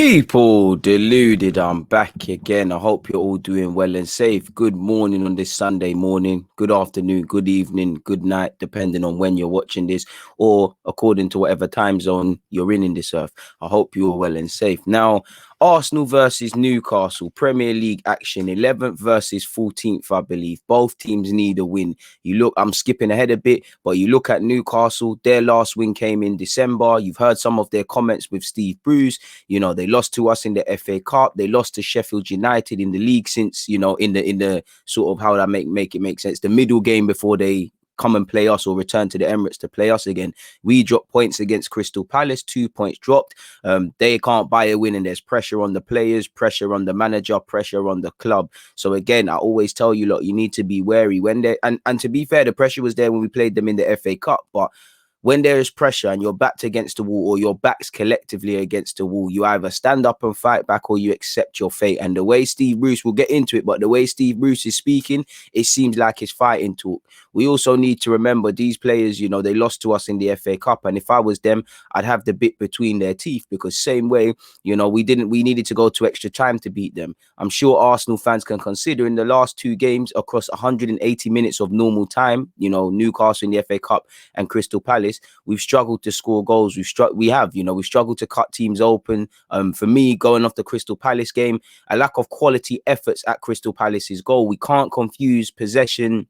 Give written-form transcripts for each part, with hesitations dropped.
People, deluded, I'm back again. I hope you're all doing well and safe. Good morning on this Sunday morning, good afternoon, good evening, good night, depending on when you're watching this or according to whatever time zone you're in this earth. I hope you're well and safe. Now, Arsenal versus Newcastle, Premier League action, 11th versus 14th, I believe. Both teams need a win. I'm skipping ahead a bit, but you look at Newcastle, their last win came in December. You've heard some of their comments with Steve Bruce. They lost to us in the FA Cup. They lost to Sheffield United in the league since, in the sort of, how would I make it make sense, the middle game before they come and play us or return to the Emirates to play us again. We dropped points against Crystal Palace, 2 points dropped. They can't buy a win, and there's pressure on the players, pressure on the manager, pressure on the club. So again, I always tell you, look, you need to be wary when they and to be fair, the pressure was there when we played them in the FA Cup, but when there is pressure and you're backed against the wall, or your backs collectively against the wall, you either stand up and fight back or you accept your fate. And the way Steve Bruce, will get into it, but the way Steve Bruce is speaking, it seems like his fighting talk. We also need to remember these players, they lost to us in the FA Cup. And if I was them, I'd have the bit between their teeth, because same way, we needed to go to extra time to beat them. I'm sure Arsenal fans can consider in the last two games across 180 minutes of normal time, Newcastle in the FA Cup and Crystal Palace, we've struggled to score goals. We've struggled to cut teams open. For me, going off the Crystal Palace game, a lack of quality efforts at Crystal Palace's goal. We can't confuse possession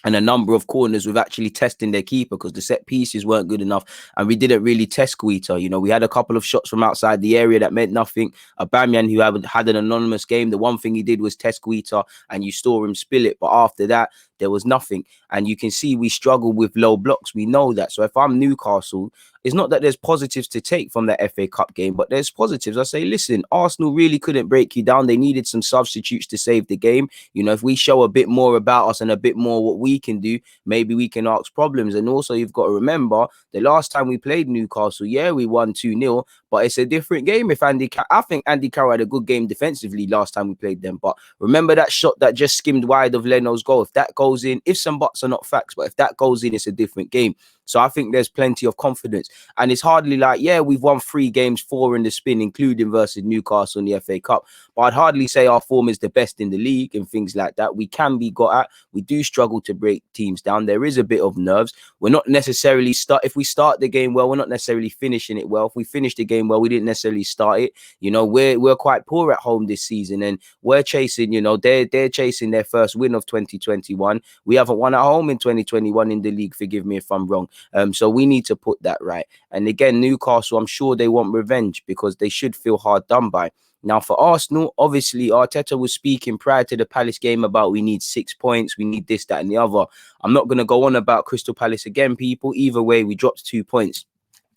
and a number of corners with actually testing their keeper, because the set pieces weren't good enough and we didn't really test Guita. We had a couple of shots from outside the area that meant nothing. Aubameyang, who had an anonymous game, the one thing he did was test Guita and you saw him spill it. But after that, there was nothing. And you can see we struggle with low blocks. We know that. So if I'm Newcastle, it's not that there's positives to take from that FA Cup game, but there's positives. I say, listen, Arsenal really couldn't break you down. They needed some substitutes to save the game. If we show a bit more about us and a bit more what we can do, maybe we can ask problems. And also, you've got to remember, the last time we played Newcastle, we won 2-0, but it's a different game. I think Andy Carroll had a good game defensively last time we played them. But remember that shot that just skimmed wide of Leno's goal? If that goes in, if some buts are not facts, but if that goes in, it's a different game. So I think there's plenty of confidence. And it's hardly like, we've won 3 games, 4 in the spin, including versus Newcastle in the FA Cup. But I'd hardly say our form is the best in the league and things like that. We can be got at. We do struggle to break teams down. There is a bit of nerves. We're not necessarily if we start the game well, we're not necessarily finishing it well. If we finish the game well, we didn't necessarily start it. We're quite poor at home this season, and we're chasing, they're chasing their first win of 2021. We haven't won at home in 2021 in the league. Forgive me if I'm wrong. So we need to put that right. And again, Newcastle, I'm sure they want revenge because they should feel hard done by. Now, for Arsenal, obviously, Arteta was speaking prior to the Palace game about we need 6 points, we need this, that, and the other. I'm not going to go on about Crystal Palace again, people. Either way, we dropped 2 points.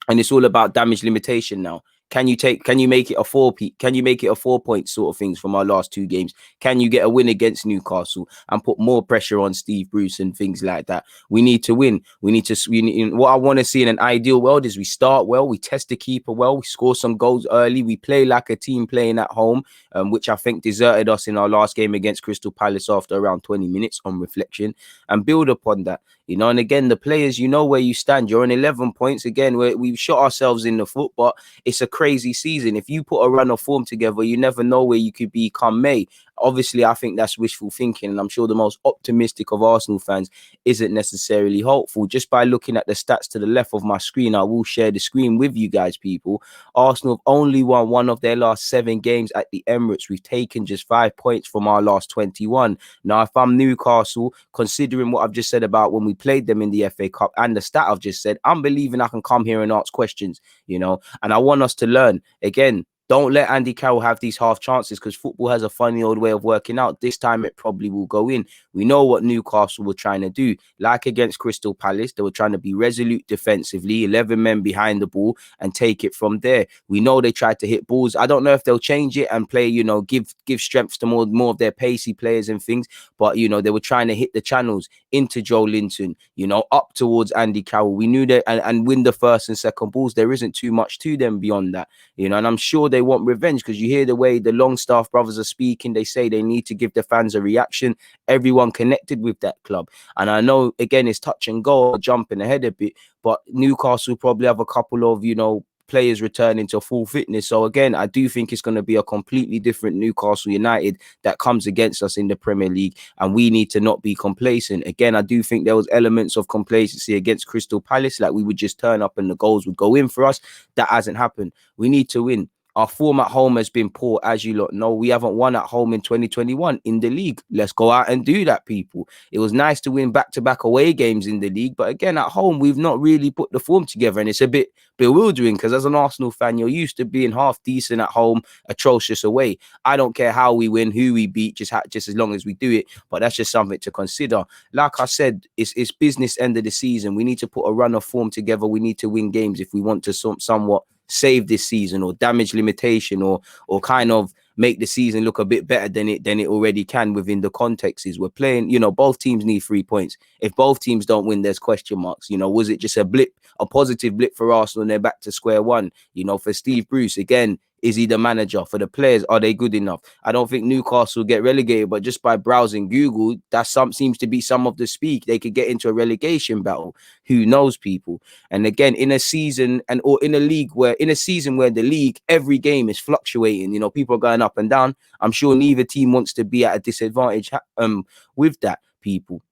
And it's all about damage limitation now. Can you make it a 4-point sort of things from our last 2 games? Can you get a win against Newcastle and put more pressure on Steve Bruce and things like that? We need to win. What I want to see in an ideal world is we start well, we test the keeper well, we score some goals early, we play like a team playing at home, which I think deserted us in our last game against Crystal Palace after around 20 minutes on reflection, and build upon that. And again, the players, where you stand. You're on 11 points. Again, we've shot ourselves in the foot, but it's a crazy season. If you put a run of form together, you never know where you could be come May. Obviously, I think that's wishful thinking, and I'm sure the most optimistic of Arsenal fans isn't necessarily hopeful. Just by looking at the stats to the left of my screen, I will share the screen with you guys, people. Arsenal have only won 1 of their last 7 games at the Emirates. We've taken just 5 points from our last 21. Now, if I'm Newcastle, considering what I've just said about when we played them in the FA Cup and the stat I've just said, I'm believing I can come here and ask questions, and I want us to learn. Again, don't let Andy Carroll have these half chances, because football has a funny old way of working out. This time it probably will go in. We know what Newcastle were trying to do. Like against Crystal Palace, they were trying to be resolute defensively, 11 men behind the ball and take it from there. We know they tried to hit balls. I don't know if they'll change it and play, give strength to more of their pacey players and things. But, they were trying to hit the channels into Joe Linton, up towards Andy Carroll. We knew that and win the first and second balls. There isn't too much to them beyond that, and I'm sure they want revenge, because you hear the way the Longstaff brothers are speaking. They say they need to give the fans a reaction. Everyone connected with that club. And I know, again, it's touch and go, jumping ahead a bit, but Newcastle probably have a couple of, players returning to full fitness. So again, I do think it's going to be a completely different Newcastle United that comes against us in the Premier League, and we need to not be complacent. Again, I do think there was elements of complacency against Crystal Palace, like we would just turn up and the goals would go in for us. That hasn't happened. We need to win. Our form at home has been poor, as you lot know. We haven't won at home in 2021 in the league. Let's go out and do that, people. It was nice to win back-to-back away games in the league, but again, at home, we've not really put the form together, and it's a bit bewildering because as an Arsenal fan, you're used to being half decent at home, atrocious away. I don't care how we win, who we beat, just as long as we do it, but that's just something to consider. Like I said, it's business end of the season. We need to put a run of form together. We need to win games if we want to somewhat save this season or damage limitation or kind of make the season look a bit better than it already can within the context. Is we're playing, both teams need 3 points. If both teams don't win, there's question marks. Was it just a positive blip for Arsenal and they're back to square one? For Steve Bruce, again, is he the manager? For the players, are they good enough? I don't think Newcastle get relegated, but just by browsing Google, that seems to be some of the speak. They could get into a relegation battle. Who knows, people? And again, in a season or in a season where the league, every game is fluctuating, people are going up and down. I'm sure neither team wants to be at a disadvantage with that, people.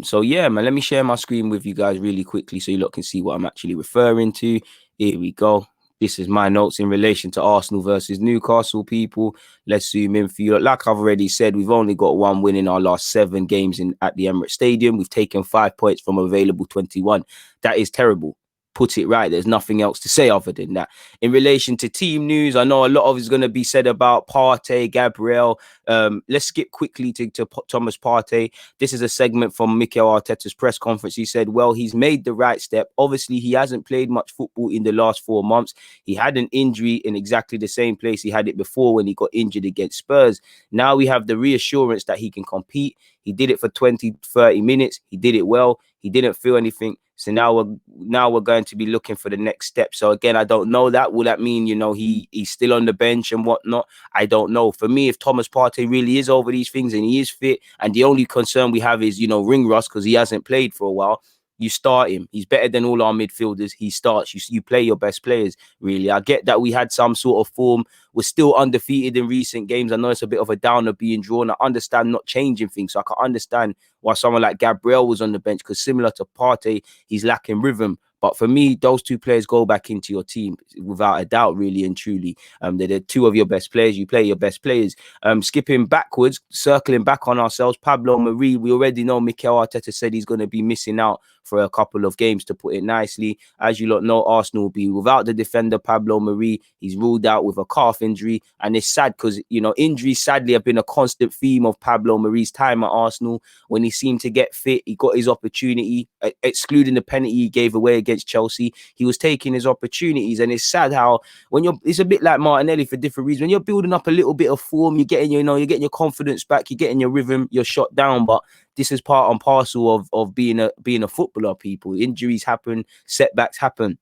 So yeah, man, let me share my screen with you guys really quickly so you lot can see what I'm actually referring to. Here we go. This is my notes in relation to Arsenal versus Newcastle, people. Let's zoom in for you. Like I've already said, we've only got 1 win in our last 7 games at the Emirates Stadium. We've taken 5 points from available 21. That is terrible. Put it right. There's nothing else to say other than that. In relation to team news, I know a lot of is going to be said about Partey, Gabriel. Let's skip quickly to Thomas Partey. This is a segment from Mikel Arteta's press conference. He said, well, he's made the right step. Obviously, he hasn't played much football in the last 4 months. He had an injury in exactly the same place he had it before when he got injured against Spurs. Now we have the reassurance that he can compete. He did it for 20, 30 minutes. He did it well. He didn't feel anything. So now we're going to be looking for the next step. So again, I don't know that. Will that mean, he's still on the bench and whatnot? I don't know. For me, if Thomas Partey really is over these things and he is fit, and the only concern we have is, ring rust because he hasn't played for a while, you start him. He's better than all our midfielders. He starts. You play your best players, really. I get that we had some sort of form. We're still undefeated in recent games. I know it's a bit of a downer being drawn. I understand not changing things. So I can understand why someone like Gabriel was on the bench because similar to Partey, he's lacking rhythm. But for me, those 2 players go back into your team without a doubt, really and truly. They're 2 of your best players. You play your best players. Skipping backwards, circling back on ourselves, Pablo Mari, we already know Mikel Arteta said he's going to be missing out for a couple of games, to put it nicely. As you lot know, Arsenal will be without the defender, Pablo Mari. He's ruled out with a calf injury. And it's sad because, injuries sadly have been a constant theme of Pablo Mari's time at Arsenal. When he seemed to get fit, he got his opportunity, excluding the penalty he gave away against Chelsea. He was taking his opportunities. And it's sad how it's a bit like Martinelli for different reasons. When you're building up a little bit of form, you're getting your confidence back, you're getting your rhythm, you're shot down. But this is part and parcel of being a footballer, people. Injuries happen, setbacks happen.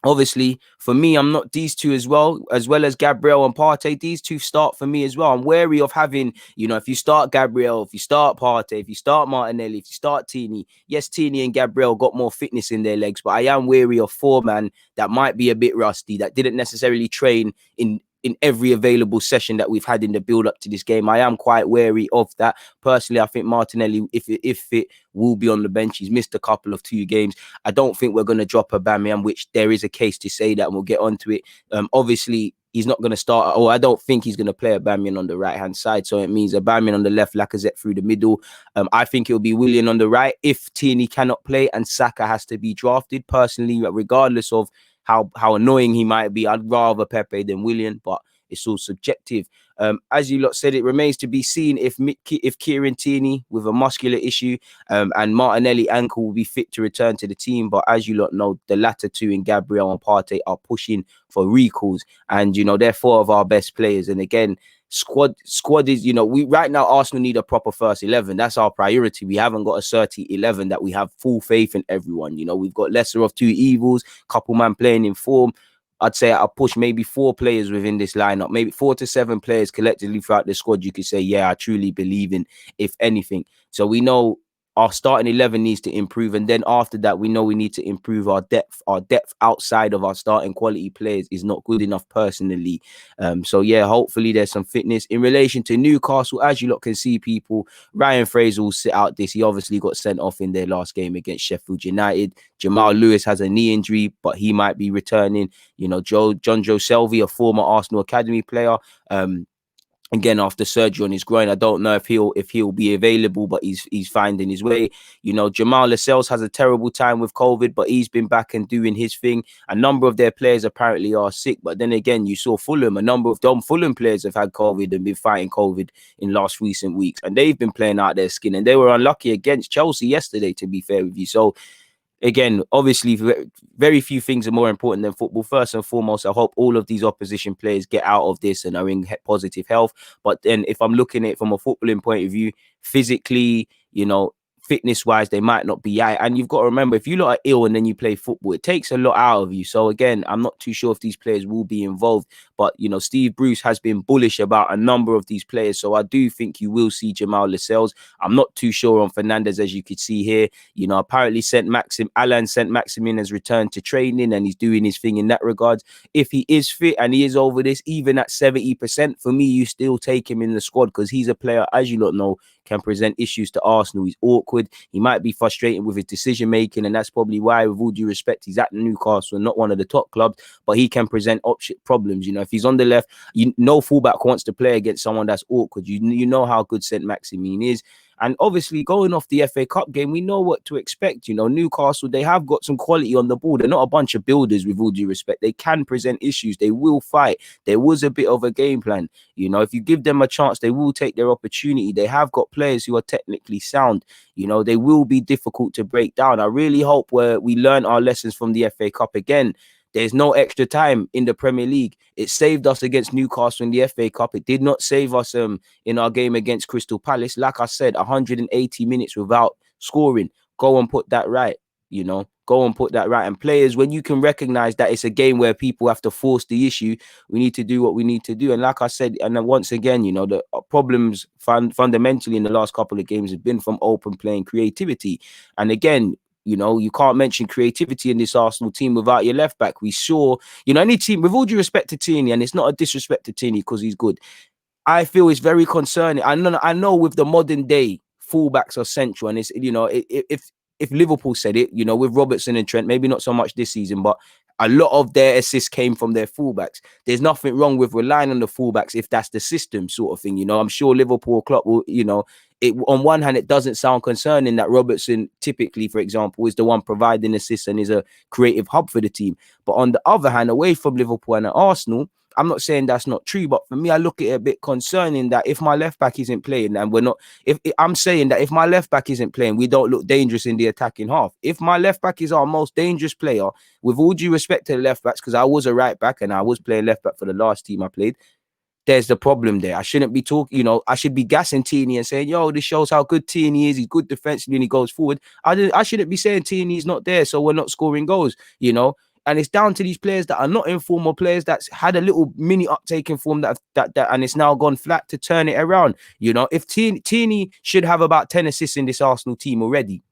Obviously, for me, I'm not these 2 as well as Gabriel and Partey. These 2 start for me as well. I'm wary of having, if you start Gabriel, if you start Partey, if you start Martinelli, if you start Tierney. Yes, Tierney and Gabriel got more fitness in their legs, but I am wary of 4-man that might be a bit rusty, that didn't necessarily train in every available session that we've had in the build up to this game. I am quite wary of that. Personally, I think Martinelli, if fit, will be on the bench. He's missed a couple of 2 games. I don't think we're going to drop Aubameyang, which there is a case to say that, and we'll get onto it. Obviously, he's not going to start, or I don't think he's going to play Aubameyang on the right-hand side. So it means Aubameyang on the left, Lacazette through the middle. I think it'll be Willian on the right if Tierney cannot play and Saka has to be drafted. Personally, regardless of how annoying he might be, I'd rather Pepe than Willian, but it's all subjective. As you lot said, it remains to be seen if Kieran Tierney with a muscular issue and Martinelli ankle will be fit to return to the team. But as you lot know, the latter 2 in Gabriel and Partey are pushing for recalls, and they're 4 of our best players. And again, squad is, we right now Arsenal need a proper first 11. That's our priority. We haven't got a 30-11 that we have full faith in everyone. We've got lesser of 2 evils, couple man playing in form. I'd say I'll push maybe 4 players within this lineup, maybe 4 to 7 players collectively throughout the squad. You could say, yeah, I truly believe in, if anything. So we know our starting 11 needs to improve, and then after that we know we need to improve our depth. Our depth outside of our starting quality players is not good enough personally. So yeah, hopefully there's some fitness in relation to Newcastle. As you lot can see, people, Ryan Fraser will sit out this. He obviously got sent off in their last game against Sheffield United. Jamal Lewis has a knee injury, but he might be returning. You know, John Joe Selvey, a former Arsenal academy player, again after surgery on his groin. I don't know if he'll be available, but he's finding his way. You know, Jamal Lascelles has a terrible time with COVID, but he's been back and doing his thing. A number of their players apparently are sick, but then again, you saw Fulham. A number of Fulham players have had COVID and been fighting COVID in last recent weeks, and they've been playing out their skin, and they were unlucky against Chelsea yesterday, to be fair with you. So again, obviously, very few things are more important than football. First and foremost, I hope all of these opposition players get out of this and are in positive health. But then if I'm looking at it from a footballing point of view, physically, you know, fitness wise, they might not be out. And you've got to remember, if you lot are ill and then you play football, it takes a lot out of you. So again, I'm not too sure if these players will be involved, but you know, Steve Bruce has been bullish about a number of these players. So I do think you will see Jamal Lascelles. I'm not too sure on Fernandez, as you could see here. You know, apparently Alan Saint-Maximin has returned to training and he's doing his thing in that regard. If he is fit and he is over this, even at 70%, for me, you still take him in the squad because he's a player, as you lot know, can present issues to Arsenal. He's awkward. He might be frustrated with his decision making, and that's probably why, with all due respect, he's at Newcastle, not one of the top clubs, but he can present problems. You know, if he's on the left, no fullback wants to play against someone that's awkward. You know how good Saint-Maximin is. And obviously, going off the FA Cup game, we know what to expect. You know, Newcastle, they have got some quality on the ball. They're not a bunch of builders, with all due respect. They can present issues. They will fight. There was a bit of a game plan. You know, if you give them a chance, they will take their opportunity. They have got players who are technically sound. You know, they will be difficult to break down. I really hope we learn our lessons from the FA Cup again. There's no extra time in the Premier League. It saved us against Newcastle in the FA Cup. It did not save us in our game against Crystal Palace. Like I said, 180 minutes without scoring. Go and put that right. You know, go and put that right. And players, when you can recognize that it's a game where people have to force the issue, we need to do what we need to do. And like I said, and then once again, you know, the problems fundamentally in the last couple of games have been from open playing creativity. And again, you know, you can't mention creativity in this Arsenal team without your left back. We saw, you know, any team, with all due respect to Tierney, and it's not a disrespect to Tierney because he's good, I feel it's very concerning. I know with the modern day, fullbacks are central, and it's, you know, if Liverpool said it, you know, with Robertson and Trent, maybe not so much this season, but a lot of their assists came from their fullbacks. There's nothing wrong with relying on the fullbacks if that's the system, sort of thing. You know, I'm sure Liverpool Klopp will, you know, on one hand, it doesn't sound concerning that Robertson typically, for example, is the one providing assists and is a creative hub for the team. But on the other hand, away from Liverpool and Arsenal, I'm not saying that's not true, but for me, I look at it a bit concerning that if my left back isn't playing, and we're not, I'm saying that if my left back isn't playing, we don't look dangerous in the attacking half. If my left back is our most dangerous player, with all due respect to the left backs, because I was a right back and I was playing left back for the last team I played, there's the problem there. I shouldn't be talking, you know, I should be gassing Tierney and saying, yo, this shows how good Tierney is. He's good defensively and he goes forward. I shouldn't be saying Tierney's not there, so we're not scoring goals, you know. And it's down to these players that are not in form, or players that's had a little mini uptake in form that and it's now gone flat, to turn it around. You know, if Tierney should have about 10 assists in this Arsenal team already.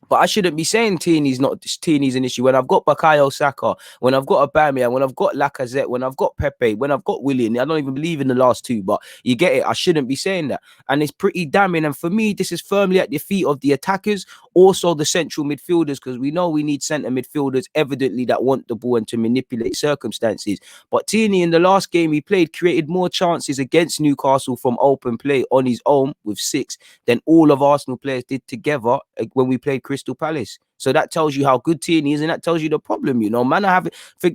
But I shouldn't be saying Tierney's an issue when I've got Bukayo Saka, when I've got Aubameyang, when I've got Lacazette, when I've got Pepe, when I've got Willian. I don't even believe in the last two, but you get it. I shouldn't be saying that. And it's pretty damning. And for me, this is firmly at the feet of the attackers, also the central midfielders, because we know we need centre midfielders, evidently, that want the ball and to manipulate circumstances. But Tierney, in the last game he played, created more chances against Newcastle from open play on his own with 6 than all of Arsenal players did together when we played Crystal Palace. So that tells you how good Tierney is, and that tells you the problem. You know, man,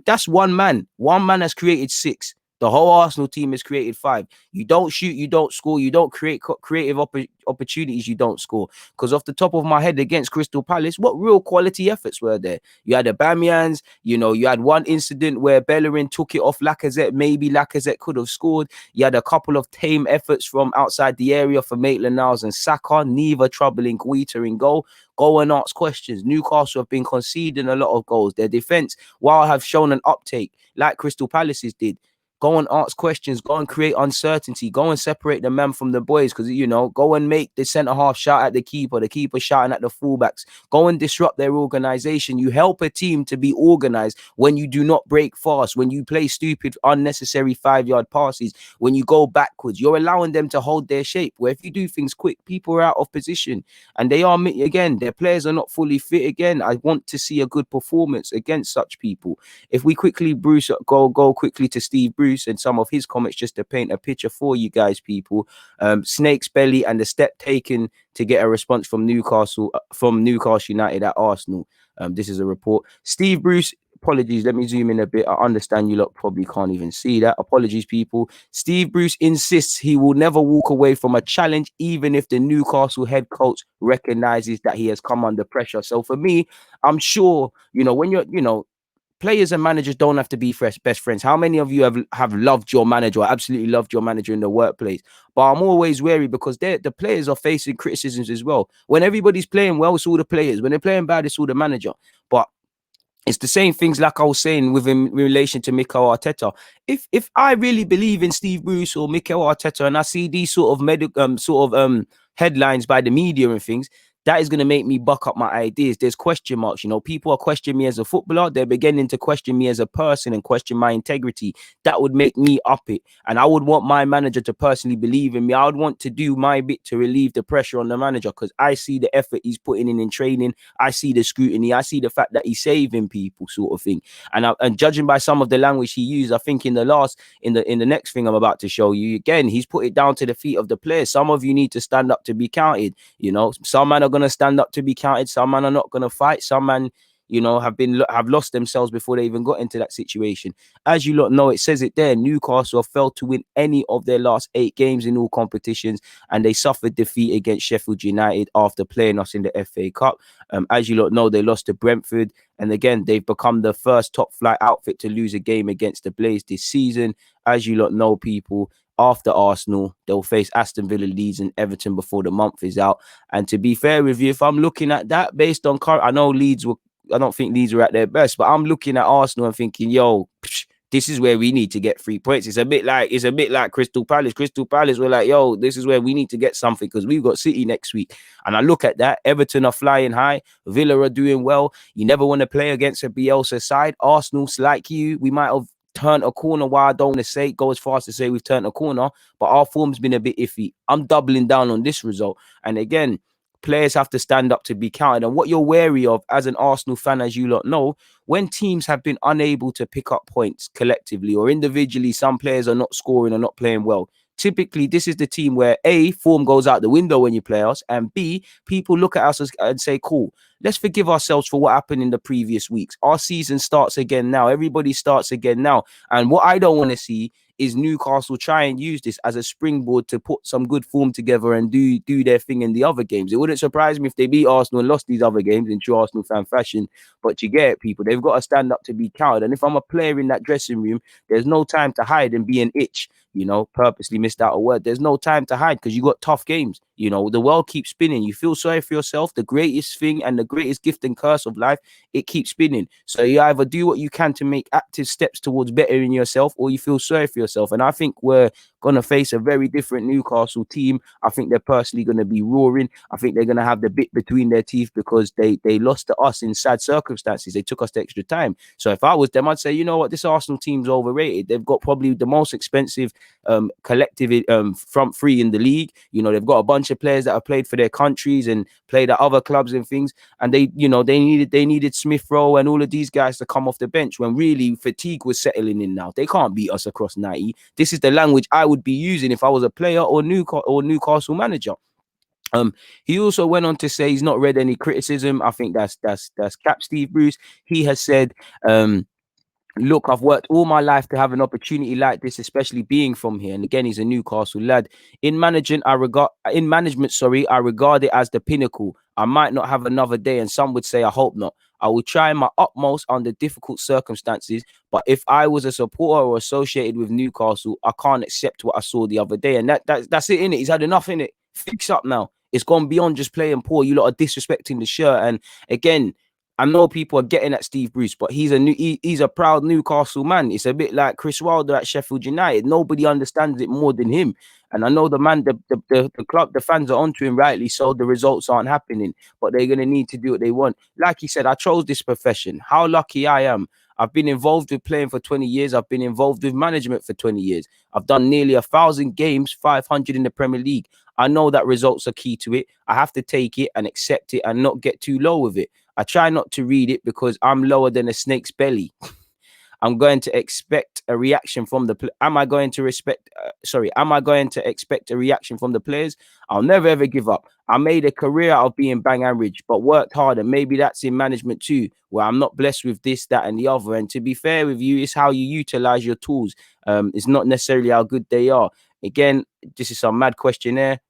that's one man. One man has created 6. The whole Arsenal team has created 5. You don't shoot, you don't score, you don't create creative opportunities, you don't score. Because off the top of my head, against Crystal Palace, what real quality efforts were there? You had Aubameyangs, you know, you had one incident where Bellerin took it off Lacazette. Maybe Lacazette could have scored. You had a couple of tame efforts from outside the area for Maitland-Niles and Saka, neither troubling Guaita in goal. Go and ask questions. Newcastle have been conceding a lot of goals. Their defense, while have shown an uptake like Crystal Palace's did, Go and ask questions. Go and create uncertainty. Go and separate the man from the boys. Because, go and make the centre-half shout at the keeper shouting at the fullbacks. Go and disrupt their organisation. You help a team to be organised when you do not break fast, when you play stupid, unnecessary 5-yard passes, when you go backwards. You're allowing them to hold their shape. Where if you do things quick, people are out of position. And they are, again, their players are not fully fit again. I want to see a good performance against such people. If we quickly, go quickly to Steve Bruce and some of his comments just to paint a picture for you guys, people. Snake's belly and the step taken to get a response from Newcastle United at Arsenal. This is a report. Steve Bruce, apologies, let me zoom in a bit. I understand you lot probably can't even see that. Apologies, people. Steve Bruce insists he will never walk away from a challenge, even if the Newcastle head coach recognizes that he has come under pressure. So for me, I'm sure, when you're, players and managers don't have to be best friends. How many of you have loved your manager or absolutely loved your manager in the workplace? But I'm always wary because the players are facing criticisms as well. When everybody's playing well, it's all the players. When they're playing bad, it's all the manager. But it's the same things like I was saying in relation to Mikel Arteta. If I really believe in Steve Bruce or Mikel Arteta and I see these sort of headlines by the media and things, that is going to make me buck up my ideas. There's question marks. People are questioning me as a footballer. They're beginning to question me as a person and question my integrity. That would make me up it. And I would want my manager to personally believe in me. I would want to do my bit to relieve the pressure on the manager because I see the effort he's putting in training. I see the scrutiny. I see the fact that he's saving people, sort of thing. And judging by some of the language he used, I think in the next thing I'm about to show you, again, he's put it down to the feet of the players. Some of you need to stand up to be counted. Some man are going to stand up to be counted. Some man are not going to fight. Some man, have lost themselves before they even got into that situation. As you lot know, it says it there. Newcastle have failed to win any of their last 8 games in all competitions, and they suffered defeat against Sheffield United after playing us in the FA Cup. As you lot know, they lost to Brentford, and again, they've become the first top-flight outfit to lose a game against the Blaze this season. As you lot know, people, after Arsenal, they'll face Aston Villa, Leeds and Everton before the month is out. And to be fair with you, if I'm looking at that based on current, I don't think Leeds were at their best, but I'm looking at Arsenal and thinking, this is where we need to get 3 points. It's a bit like Crystal Palace. Crystal Palace were like, this is where we need to get something because we've got City next week. And I look at that. Everton are flying high. Villa are doing well. You never want to play against a Bielsa side. Arsenal's like you. We might have turned a corner. Why I don't want to go as far as to say we've turned a corner, but our form's been a bit iffy. I'm doubling down on this result. And again, players have to stand up to be counted. And what you're wary of as an Arsenal fan, as you lot know, when teams have been unable to pick up points collectively or individually, some players are not scoring or not playing well. Typically, this is the team where A, form goes out the window when you play us, and B, people look at us and say, cool, let's forgive ourselves for what happened in the previous weeks. Our season starts again now. Everybody starts again now. And what I don't want to see is Newcastle try and use this as a springboard to put some good form together and do their thing in the other games. It wouldn't surprise me if they beat Arsenal and lost these other games in true Arsenal fan fashion. But you get it, people. They've got to stand up to be counted. And if I'm a player in that dressing room, there's no time to hide and be an itch. Purposely missed out a word. There's no time to hide because you got tough games. The world keeps spinning. You feel sorry for yourself. The greatest thing and the greatest gift and curse of life, it keeps spinning. So you either do what you can to make active steps towards bettering yourself or you feel sorry for yourself. And I think we're going to face a very different Newcastle team. I think they're personally going to be roaring. I think they're going to have the bit between their teeth because they lost to us in sad circumstances. They took us to extra time. So if I was them, I'd say, you know what, this Arsenal team's overrated. They've got probably the most expensive collective front three in the league. They've got a bunch of players that have played for their countries and played at other clubs and things. And they needed Smith Rowe and all of these guys to come off the bench when really fatigue was settling in now. They can't beat us across 90. This is the language I would be using if I was a player or Newcastle manager. He also went on to say he's not read any criticism. I think that's Cap Steve Bruce. He has said, look, I've worked all my life to have an opportunity like this, especially being from here. And again, he's a Newcastle lad. In management, I regard it as the pinnacle. I might not have another day, and some would say I hope not. I will try my utmost under difficult circumstances, but if I was a supporter or associated with Newcastle, I can't accept what I saw the other day. And that's it, innit? He's had enough, innit? Fix up now. It's gone beyond just playing poor. You lot are disrespecting the shirt. And again, I know people are getting at Steve Bruce, but he's a proud Newcastle man. It's a bit like Chris Wilder at Sheffield United. Nobody understands it more than him. And I know the man, the club, the fans are onto him, rightly so. The results aren't happening, but they're gonna need to do what they want. Like he said, I chose this profession. How lucky I am. I've been involved with playing for 20 years. I've been involved with management for 20 years. I've done nearly 1,000 games, 500 in the Premier League. I know that results are key to it. I have to take it and accept it and not get too low with it. I try not to read it because I'm lower than a snake's belly. I'm going to expect a reaction from the. Am I going to respect? Am I going to expect a reaction from the players? I'll never ever give up. I made a career out of being bang average, but worked hard, and maybe that's in management too, where I'm not blessed with this, that, and the other. And to be fair with you, it's how you utilize your tools. It's not necessarily how good they are. Again, this is some mad questionnaire.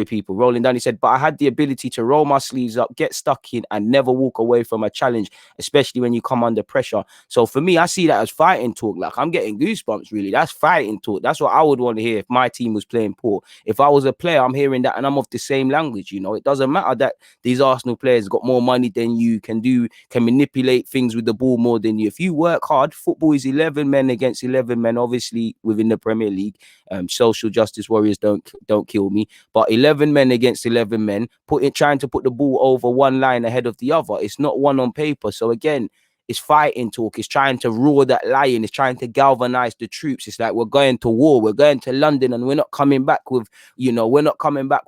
People rolling down. He said, but I had the ability to roll my sleeves up, get stuck in, and never walk away from a challenge, especially when you come under pressure. So for me, I see that as fighting talk. Like, I'm getting goosebumps, really. That's fighting talk. That's what I would want to hear if my team was playing poor. If I was a player, I'm hearing that and I'm of the same language. You know, it doesn't matter that these Arsenal players got more money than you, can manipulate things with the ball more than you. If you work hard, football is 11 men against 11 men, obviously within the Premier League. Social justice warriors don't kill me. But 11 men against 11 men, trying to put the ball over one line ahead of the other. It's not one on paper. So again, it's fighting talk. It's trying to roar that lion. It's trying to galvanize the troops. It's like, we're going to war. We're going to London and we're not coming back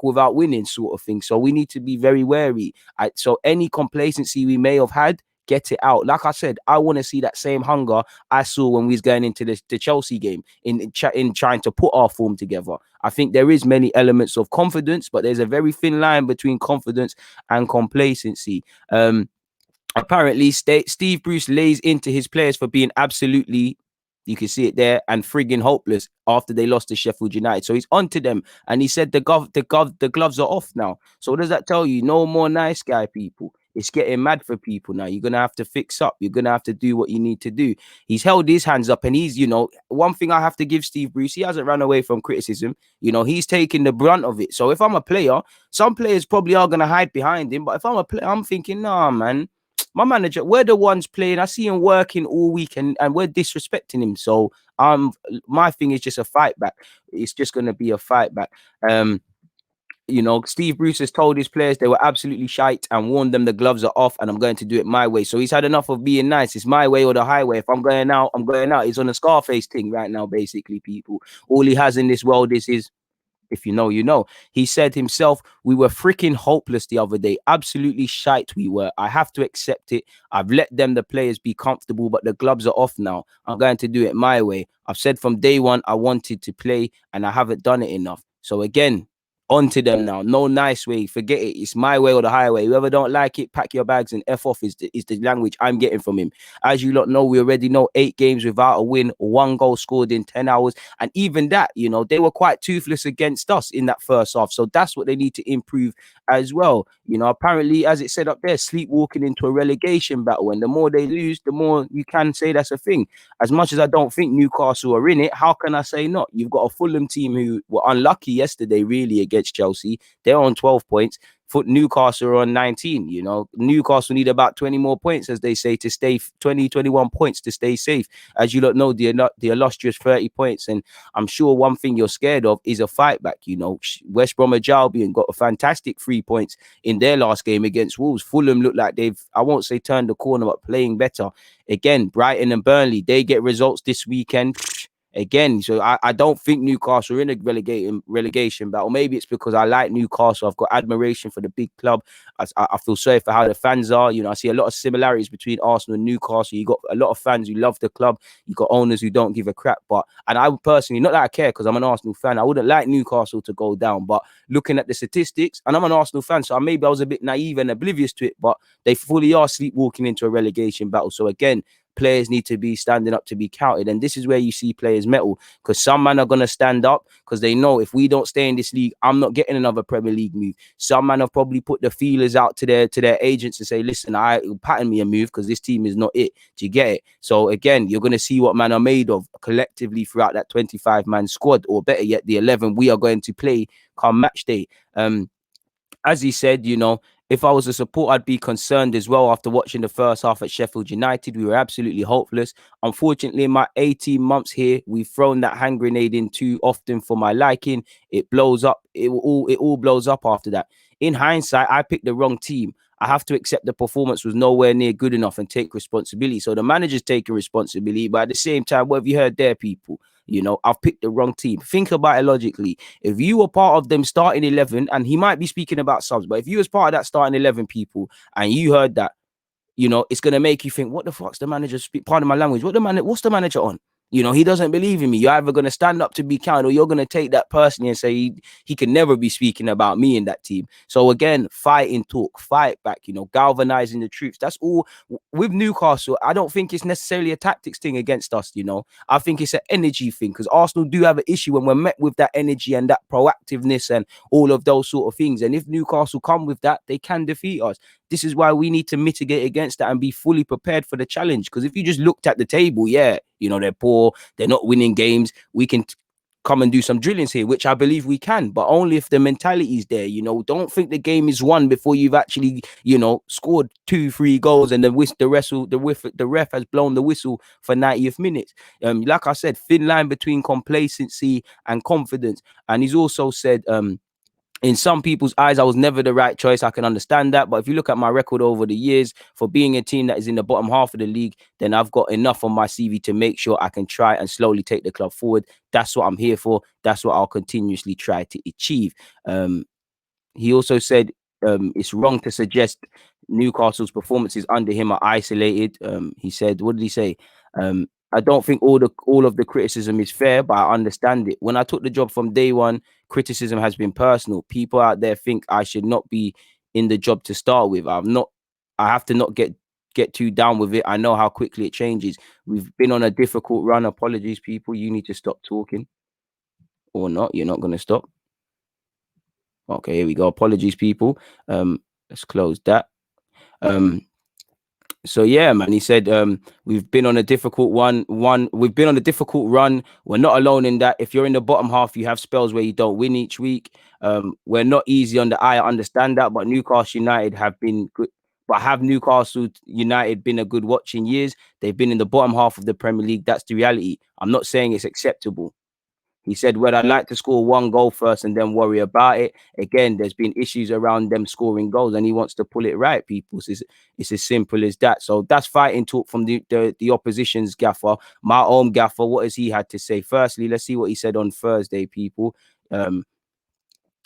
without winning, sort of thing. So we need to be very wary. So any complacency we may have had, get it out. Like I said, I want to see that same hunger I saw when we was going into the Chelsea game in trying to put our form together. I think there is many elements of confidence, but there's a very thin line between confidence and complacency. Apparently, Steve Bruce lays into his players for being absolutely, you can see it there, and frigging hopeless after they lost to Sheffield United. So he's onto them, and he said the gloves are off now. So what does that tell you? No more nice guy people. It's getting mad for people now. You're gonna have to fix up. You're gonna have to do what you need to do. He's held his hands up, and he's, one thing I have to give Steve Bruce, he hasn't run away from criticism. He's taking the brunt of it. So if I'm a player, some players probably are gonna hide behind him. But if I'm a player, I'm thinking, nah, man. My manager, we're the ones playing. I see him working all week and we're disrespecting him. So my thing is just a fight back. It's just going to be a fight back. Steve Bruce has told his players they were absolutely shite and warned them the gloves are off and I'm going to do it my way. So he's had enough of being nice. It's my way or the highway. If I'm going out, I'm going out. He's on a Scarface thing right now, basically, people. All he has in this world is his... If you know, you know. He said himself, we were freaking hopeless the other day. Absolutely shite we were. I have to accept it. I've let the players be comfortable, but the gloves are off now. I'm going to do it my way. I've said from day one I wanted to play and I haven't done it enough. So again, on to them now. No nice way. Forget it. It's my way or the highway. Whoever don't like it, pack your bags and F off is the language I'm getting from him. As you lot know, we already know 8 games without a win, 1 goal scored in 10 hours. And even that, they were quite toothless against us in that first half. So that's what they need to improve as well. Apparently, as it said up there, sleepwalking into a relegation battle. And the more they lose, the more you can say that's a thing. As much as I don't think Newcastle are in it, how can I say not? You've got a Fulham team who were unlucky yesterday, really, against Chelsea. They're on 12 points. Newcastle are on 19. Newcastle need about 20 more points, as they say, to stay 21 points to stay safe. As you lot know, the illustrious 30 points. And I'm sure one thing you're scared of is a fight back. West Bromwich Albion got a fantastic 3 points in their last game against Wolves. Fulham look like they've, I won't say turned the corner, but playing better. Again, Brighton and Burnley, they get results this weekend. Again, so I don't think Newcastle are in a relegation battle. Maybe it's because I like Newcastle. I've got admiration for the big club. I feel sorry for how the fans are. I see a lot of similarities between Arsenal and Newcastle. You got a lot of fans who love the club. You got owners who don't give a crap. And I personally, not that I care because I'm an Arsenal fan, I wouldn't like Newcastle to go down. But looking at the statistics, and I'm an Arsenal fan, so maybe I was a bit naive and oblivious to it, but they fully are sleepwalking into a relegation battle. So again, players need to be standing up to be counted. And this is where you see players mettle, because some men are going to stand up because they know if we don't stay in this league, I'm not getting another Premier League move. Some men have probably put the feelers out to their agents and say, listen, pattern me a move because this team is not it. Do you get it? So again, you're going to see what men are made of collectively throughout that 25-man squad, or better yet, the 11 we are going to play come match day. As he said, If I was a support, I'd be concerned as well after watching the first half at Sheffield United. We were absolutely hopeless. Unfortunately, in my 18 months here, we've thrown that hand grenade in too often for my liking. It blows up. It all blows up after that. In hindsight, I picked the wrong team. I have to accept the performance was nowhere near good enough and take responsibility. So the manager's taking responsibility, but at the same time, what have you heard there, people? I've picked the wrong team. Think about it logically. If you were part of them starting 11, and he might be speaking about subs, but if you was part of that starting 11 people and you heard that, it's going to make you think, what the fuck's the manager pardon my language, what's the manager on? He doesn't believe in me. You're either going to stand up to be counted, or you're going to take that personally and say he can never be speaking about me in that team. So again, fighting talk, fight back, galvanizing the troops. That's all. With Newcastle, I don't think it's necessarily a tactics thing against us. I think it's an energy thing, because Arsenal do have an issue when we're met with that energy and that proactiveness and all of those sort of things. And if Newcastle come with that, they can defeat us. This is why we need to mitigate against that and be fully prepared for the challenge. Because if you just looked at the table, yeah, they're poor, they're not winning games. We can come and do some drillings here, which I believe we can, but only if the mentality is there. Don't think the game is won before you've actually, scored 2-3 goals and the ref has blown the whistle for 90th minutes. Like I said, thin line between complacency and confidence. And he's also said, in some people's eyes, I was never the right choice. I can understand that. But if you look at my record over the years for being a team that is in the bottom half of the league, then I've got enough on my CV to make sure I can try and slowly take the club forward. That's what I'm here for. That's what I'll continuously try to achieve. He also said it's wrong to suggest Newcastle's performances under him are isolated. He said, what did he say? I don't think all of the criticism is fair, but I understand it. When I took the job from day one, criticism has been personal. People out there think I should not be in the job to start with. I have to not get too down with it. I know how quickly it changes. We've been on a difficult run. Apologies, people. You need to stop talking. Or not. You're not going to stop. Okay, here we go. Apologies, people. Let's close that. So yeah, man, he said, we've been on a difficult we've been on a difficult run. We're not alone in that. If you're in the bottom half, you have spells where you don't win each week. We're not easy on the eye. I understand that, but Newcastle United have been good. But have Newcastle United been a good watch in years? They've been in the bottom half of the Premier League. That's the reality. I'm not saying it's acceptable. He said, well, I'd like to score one goal first and then worry about it. Again, there's been issues around them scoring goals and he wants to pull it right, people. It's as simple as that. So that's fighting talk from the opposition's gaffer. My own gaffer, what has he had to say? Firstly, let's see what he said on Thursday, people.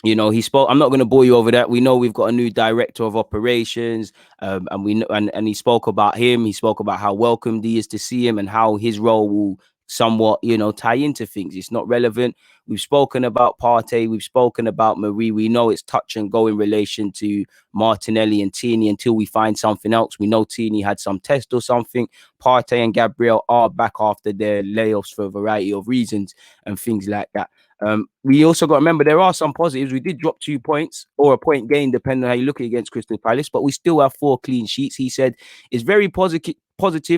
He spoke. I'm not going to bore you over that. We know we've got a new director of operations, and we know, and he spoke about him. He spoke about how welcomed he is to see him and how his role will somewhat, tie into things. It's not relevant. We've spoken about Partey. We've spoken about Marie. We know it's touch and go in relation to Martinelli and Tierney until we find something else. We know Tierney had some test or something. Partey and Gabriel are back after their layoffs for a variety of reasons and things like that. We also got to remember there are some positives. We did drop 2 points or a point gain, depending on how you look at against Crystal Palace, but we still have 4 clean sheets. He said it's very positive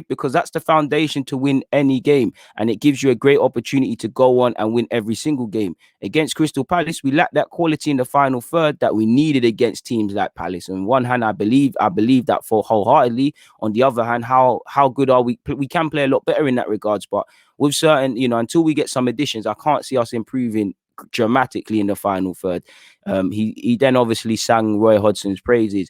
because that's the foundation to win any game, and it gives you a great opportunity to go on and win every single game. Against Crystal Palace, we lacked that quality in the final third that we needed against teams like Palace. On one hand, I believe that for wholeheartedly. On the other hand, how good are we? We can play a lot better in that regards, but with certain, until we get some additions, I can't see us improving dramatically in the final third. He then obviously sang Roy Hodgson's praises.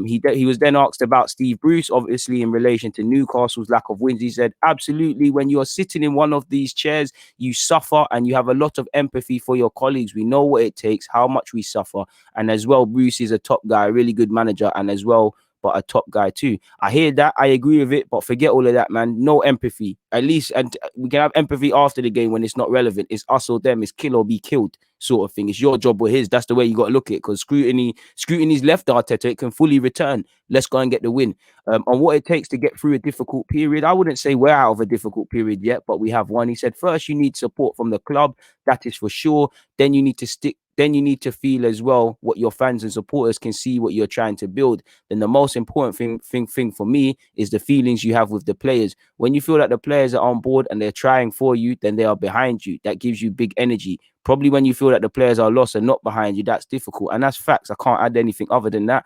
He was then asked about Steve Bruce, obviously in relation to Newcastle's lack of wins. He said, absolutely, when you're sitting in one of these chairs, you suffer and you have a lot of empathy for your colleagues. We know what it takes, how much we suffer. And as well, Bruce is a top guy, a really good manager, and as well, but a top guy too. I hear that. I agree with it, but forget all of that, man. No empathy. At least, and we can have empathy after the game when it's not relevant. It's us or them. It's kill or be killed sort of thing. It's your job or his. That's the way you got to look at it, because scrutiny's left Arteta. It can fully return. Let's go and get the win. On what it takes to get through a difficult period, I wouldn't say we're out of a difficult period yet, but we have one. He said, first, you need support from the club. That is for sure. Then you need to stick. Then you need to feel as well what your fans and supporters can see what you're trying to build. Then the most important thing for me is the feelings you have with the players. When you feel that the players are on board and they're trying for you, then they are behind you. That gives you big energy. Probably when you feel that the players are lost and not behind you, that's difficult. And that's facts. I can't add anything other than that.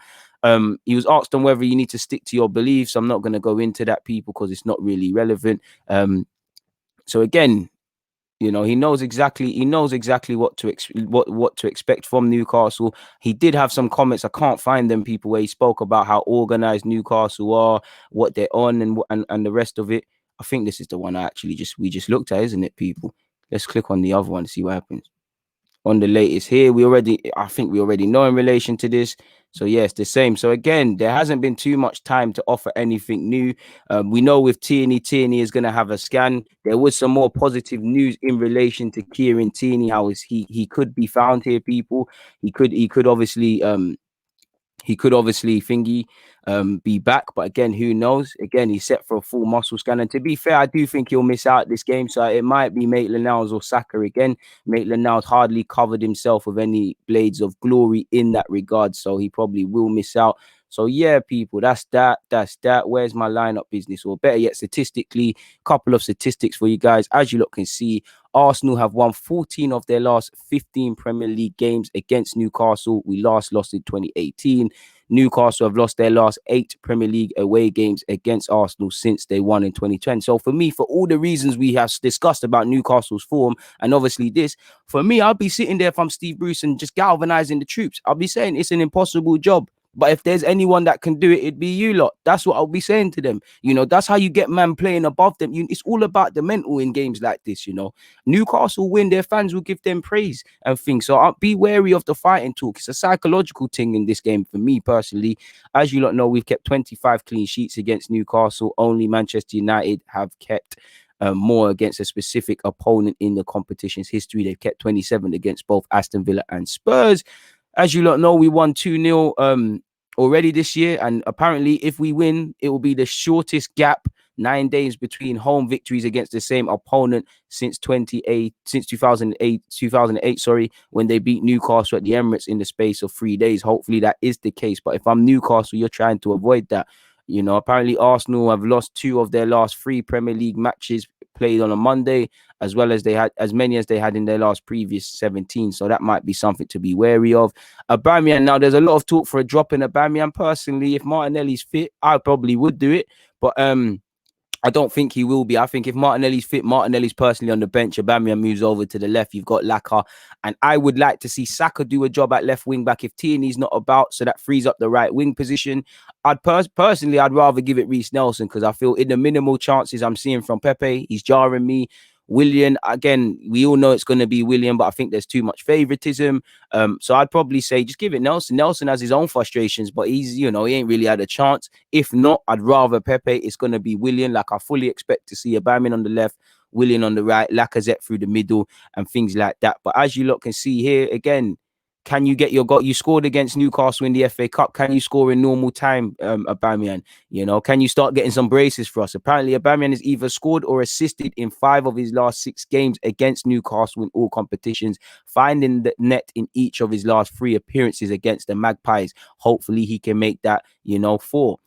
He was asked on whether you need to stick to your beliefs. I'm not going to go into that, people, because it's not really relevant. So again, you know, he knows exactly what to what to expect from Newcastle. He did have some comments. I can't find them, people, where he spoke about how organized Newcastle are, what they're on, and the rest of it. I think this is the one we just looked at, isn't it, people? Let's click on the other one to see what happens. On the latest here, I think we already know in relation to this. So yeah, it's the same. So again, there hasn't been too much time to offer anything new. We know with Tierney is going to have a scan. There was some more positive news in relation to Kieran Tierney. How is he could be found here, people. He could obviously thingy be back, but again, who knows? Again, he's set for a full muscle scan, and to be fair, I do think he'll miss out this game, so it might be Maitland-Niles or Saka again. Maitland-Niles hardly covered himself with any blades of glory in that regard, so he probably will miss out. So yeah, people, that's that. Where's my lineup business? Or better yet, statistically, couple of statistics for you guys. As you lot can see, Arsenal have won 14 of their last 15 Premier League games against Newcastle. We last lost in 2018. Newcastle have lost their last 8 Premier League away games against Arsenal since they won in 2010. So for me, for all the reasons we have discussed about Newcastle's form, and obviously this, for me, I'll be sitting there if I'm Steve Bruce and just galvanizing the troops. I'll be saying it's an impossible job. But if there's anyone that can do it, it'd be you lot. That's what I'll be saying to them. You know, that's how you get man playing above them. It's all about the mental in games like this, you know. Newcastle win, their fans will give them praise and things. So I'll be wary of the fighting talk. It's a psychological thing in this game for me personally. As you lot know, we've kept 25 clean sheets against Newcastle. Only Manchester United have kept more against a specific opponent in the competition's history. They've kept 27 against both Aston Villa and Spurs. As you lot know, we won 2-0 already this year, and apparently if we win, it will be the shortest gap, 9 days between home victories against the same opponent since 2008, sorry, when they beat Newcastle at the Emirates in the space of 3 days. Hopefully that is the case, but if I'm Newcastle, you're trying to avoid that. You know, apparently Arsenal have lost 2 of their last 3 Premier League matches played on a Monday, as well as they had as many as they had in their last previous 17. So that might be something to be wary of. Aubameyang, now there's a lot of talk for a drop in Aubameyang. Personally, if Martinelli's fit, I probably would do it. But I don't think he will be. I think if Martinelli's fit, Martinelli's personally on the bench, Aubameyang moves over to the left. You've got Laka. And I would like to see Saka do a job at left wing back if Tierney's not about, so that frees up the right wing position. Personally, I'd rather give it Reece Nelson, because I feel in the minimal chances I'm seeing from Pepe, he's jarring me. Willian, again, we all know it's going to be Willian, but I think there's too much favoritism. So I'd probably say just give it Nelson. Nelson has his own frustrations, but he's, you know, he ain't really had a chance. If not, I'd rather Pepe. It's going to be Willian. Like, I fully expect to see Aubameyang on the left, Willian on the right, Lacazette through the middle, and things like that. But as you lot can see here, again, can you get your goal? You scored against Newcastle in the FA Cup. Can you score in normal time, Aubameyang? You know, can you start getting some braces for us? Apparently, Aubameyang has either scored or assisted in 5 of his last 6 games against Newcastle in all competitions, finding the net in each of his last 3 appearances against the Magpies. Hopefully, he can make that, you know, 4.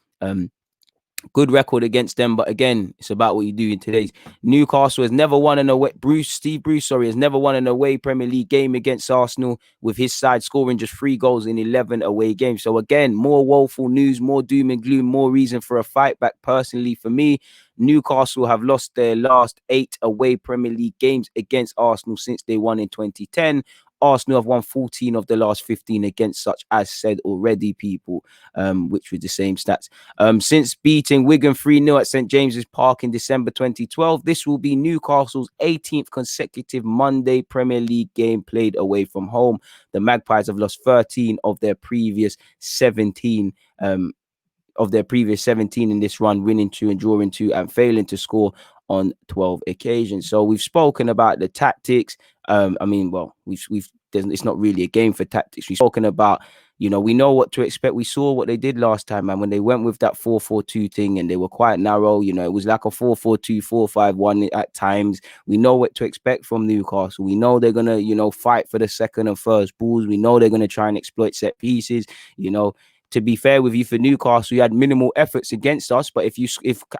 Good record against them, but again, it's about what you do in today's. Newcastle has never won an away. Steve Bruce, has never won an away Premier League game against Arsenal, with his side scoring just 3 goals in 11 away games. So again, more woeful news, more doom and gloom, more reason for a fight back. Personally, for me, Newcastle have lost their last 8 away Premier League games against Arsenal since they won in 2010. Arsenal have won 14 of the last 15 against such, as said already, people, which were the same stats. Since beating Wigan 3-0 at St James's Park in December 2012, this will be Newcastle's 18th consecutive Monday Premier League game played away from home. The Magpies have lost 13 of their previous 17 in this run, winning 2 and drawing 2 and failing to score on 12 occasions. So we've spoken about the tactics. It's not really a game for tactics. We've spoken about, you know, we know what to expect. We saw what they did last time, man, when they went with that 4-4-2 thing, and they were quite narrow. You know, it was like a 4-4-2, 4-5-1 at times. We know what to expect from Newcastle. We know they're going to, you know, fight for the second and first balls. We know they're going to try and exploit set pieces, you know. To be fair with you, for Newcastle, you had minimal efforts against us, but if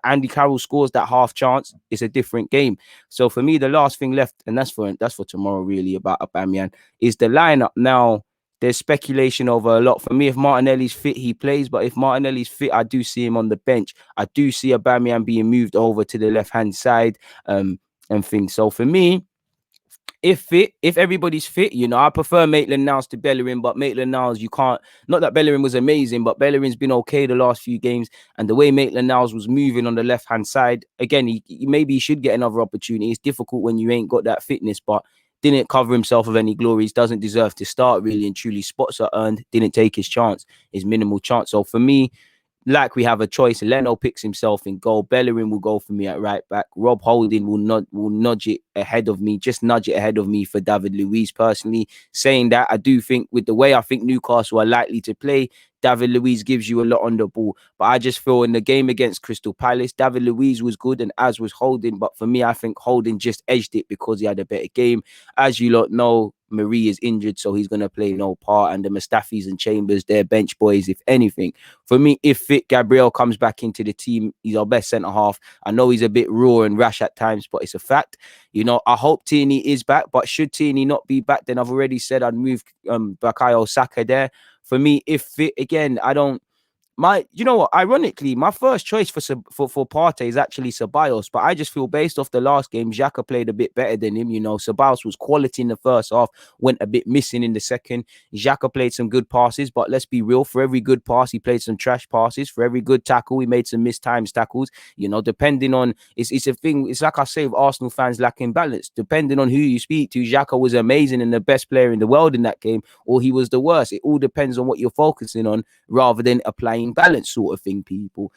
Andy Carroll scores that half chance, it's a different game. So for me, the last thing left, and that's for tomorrow really, about Aubameyang, is the lineup. Now, there's speculation over a lot. For me, if Martinelli's fit, he plays. But if Martinelli's fit, I do see him on the bench. I do see Aubameyang being moved over to the left-hand side and things. So for me, if everybody's fit, I prefer Maitland-Niles to Bellerin, but Maitland-Niles, you can't, not that Bellerin was amazing, but Bellerin's been okay the last few games, and the way Maitland-Niles was moving on the left-hand side, again, maybe he should get another opportunity. It's difficult when you ain't got that fitness, but didn't cover himself with any glories, doesn't deserve to start really and truly. Spots are earned, didn't take his chance, his minimal chance. So for me, like we have a choice. Leno picks himself in goal. Bellerin will go for me at right back. Rob Holding will nudge it ahead of me, just nudge it ahead of me for David Luiz personally. Saying that, I do think with the way I think Newcastle are likely to play, David Luiz gives you a lot on the ball. But I just feel in the game against Crystal Palace, David Luiz was good and as was Holding. But for me, I think Holding just edged it because he had a better game. As you lot know, Marie is injured, so he's going to play no part. And the Mustafis and Chambers, they're bench boys, if anything. For me, if fit, Gabriel comes back into the team. He's our best centre-half. I know he's a bit raw and rash at times, but it's a fact. I hope Tierney is back, but should Tierney not be back, then I've already said I'd move Bukayo Saka there. For me, if fit, again, I don't... you know what? Ironically, my first choice for Partey is actually Ceballos, but I just feel based off the last game, Xhaka played a bit better than him. Ceballos was quality in the first half, went a bit missing in the second. Xhaka played some good passes, but let's be real, for every good pass, he played some trash passes. For every good tackle, he made some mistimed tackles. Depending on, it's a thing. It's like I say, with Arsenal fans lacking balance. Depending on who you speak to, Xhaka was amazing and the best player in the world in that game, or he was the worst. It all depends on what you're focusing on rather than applying balance sort of thing, people.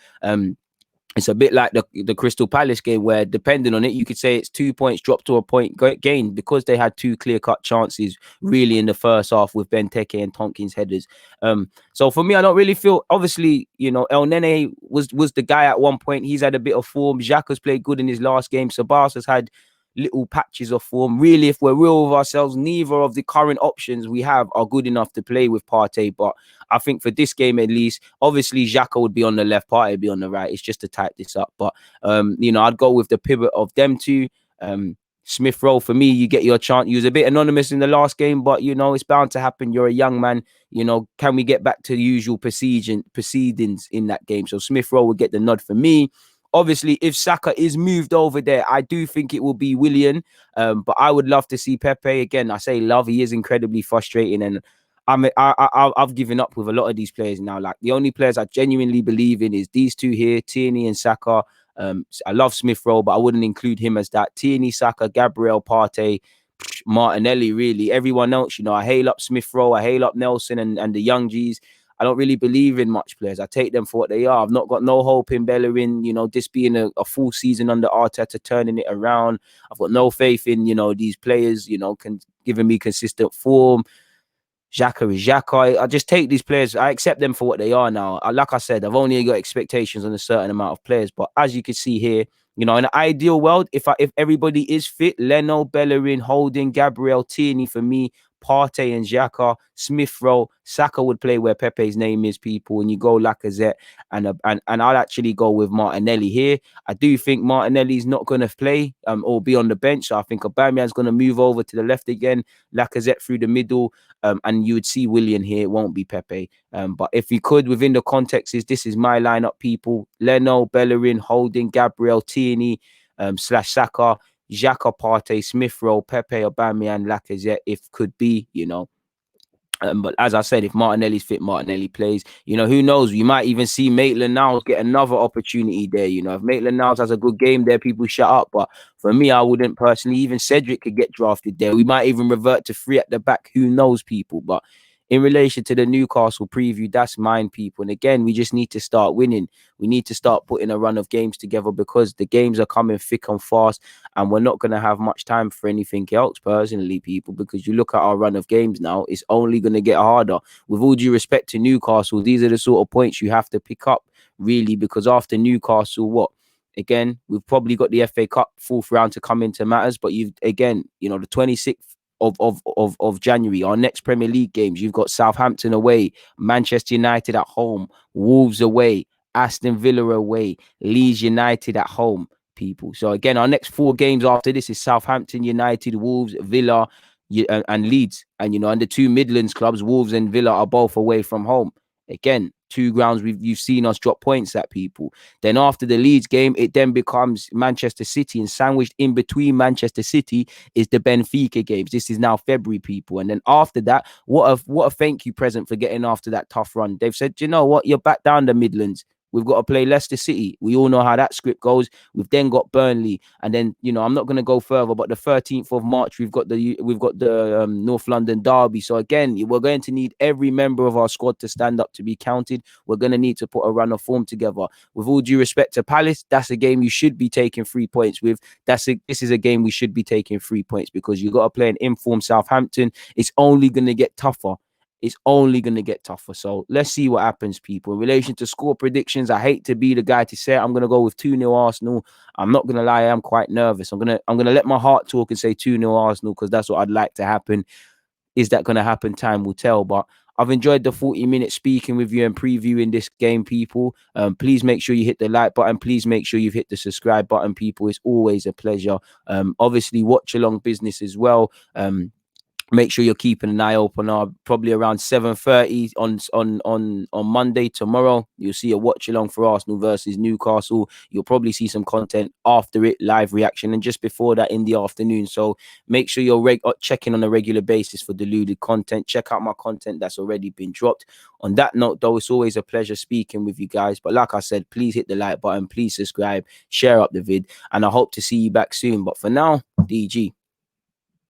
It's a bit like the Crystal Palace game where, depending on it, you could say it's 2 points dropped to a point gained because they had two clear-cut chances really in the first half with Benteke and Tonkins headers. So for me, I don't really feel, obviously, El Nene was the guy at one point. He's had a bit of form. Xhaka's played good in his last game. Ceballos has had little patches of form. Really, if we're real with ourselves, neither of the current options we have are good enough to play with Partey. But I think for this game at least, obviously Xhaka would be on the left, Partey would be on the right. It's just to type this up. But I'd go with the pivot of them two. Smith Rowe, for me, you get your chance. You was a bit anonymous in the last game, but it's bound to happen. You're a young man. Can we get back to the usual proceedings in that game? So Smith Rowe would get the nod for me. Obviously, if Saka is moved over there, I do think it will be Willian. But I would love to see Pepe again. I say love. He is incredibly frustrating, and I've given up with a lot of these players now. Like, the only players I genuinely believe in is these two here, Tierney and Saka. I love Smith Rowe, but I wouldn't include him as that. Tierney, Saka, Gabriel, Partey, Martinelli. Really, everyone else. I hail up Smith Rowe. I hail up Nelson and the young G's. I don't really believe in much players. I take them for what they are. I've not got no hope in Bellerin, this being a full season under Arteta, turning it around. I've got no faith in, these players, giving me consistent form. Xhaka is Xhaka. I just take these players. I accept them for what they are now. Like I said, I've only got expectations on a certain amount of players. But as you can see here, in an ideal world, if everybody is fit, Leno, Bellerin, Holding, Gabriel, Tierney for me, Partey and Xhaka, Smith Rowe, Saka would play where Pepe's name is, people, and you go Lacazette, and I'll actually go with Martinelli here. I do think Martinelli's not going to play or be on the bench, so I think Aubameyang's going to move over to the left again, Lacazette through the middle, and you would see Willian here. It won't be Pepe, but if you could, within the context, this is my lineup, people: Leno, Bellerin, Holding, Gabriel, Tierney, / Saka, Xhaka, Partey, Smith Rowe, Pepe, Aubameyang, Lacazette, if could be, but as I said, if Martinelli's fit, Martinelli plays. Who knows? You might even see Maitland-Niles get another opportunity there. If Maitland-Niles has a good game there, people shut up. But for me, I wouldn't personally. Even Cedric could get drafted there. We might even revert to 3 at the back. Who knows, people? But in relation to the Newcastle preview, that's mine, people. And again, we just need to start winning. We need to start putting a run of games together because the games are coming thick and fast, and we're not going to have much time for anything else, personally, people, because you look at our run of games now, it's only going to get harder. With all due respect to Newcastle, these are the sort of points you have to pick up, really, because after Newcastle, what? Again, we've probably got the FA Cup 4th round to come into matters, but the 26th of January, our next Premier League games, you've got Southampton away, Manchester United at home, Wolves away, Aston Villa away, Leeds United at home, people. So again, our next 4 games after this is Southampton, United, Wolves, Villa, and Leeds. And, and the two Midlands clubs, Wolves and Villa, are both away from home. Again, two grounds you've seen us drop points at people. Then after the Leeds game, it then becomes Manchester City, and sandwiched in between Manchester City is the Benfica games. This is now February, people. And then after that, what a thank you present for getting after that tough run. They've said, you know what, you're back down the Midlands. We've got to play Leicester City. We all know how that script goes. We've then got Burnley, and then I'm not going to go further, but the 13th of March we've got the North London derby. So again, we're going to need every member of our squad to stand up to be counted. We're going to need to put a run of form together. With all due respect to Palace, that's a game you should be taking 3 points with. This is a game we should be taking 3 points, because you've got to play an informed Southampton. It's only going to get tougher. It's only going to get tougher. So let's see what happens, people. In relation to score predictions, I hate to be the guy to say it. I'm going to go with 2-0 Arsenal. I'm not going to lie, I'm quite nervous. I'm going to let my heart talk and say 2-0 Arsenal, because that's what I'd like to happen. Is that going to happen? Time will tell. But I've enjoyed the 40 minutes speaking with you and previewing this game, people. Please make sure you hit the like button. Please make sure you've hit the subscribe button, people. It's always a pleasure. Obviously, watch along business as well. Make sure you're keeping an eye open. Probably around 7:30 on Monday, tomorrow. You'll see a watch along for Arsenal versus Newcastle. You'll probably see some content after it, live reaction, and just before that in the afternoon. So make sure you're checking on a regular basis for Deluded content. Check out my content that's already been dropped. On that note, though, it's always a pleasure speaking with you guys. But like I said, please hit the like button, please subscribe, share up the vid, and I hope to see you back soon. But for now, DG.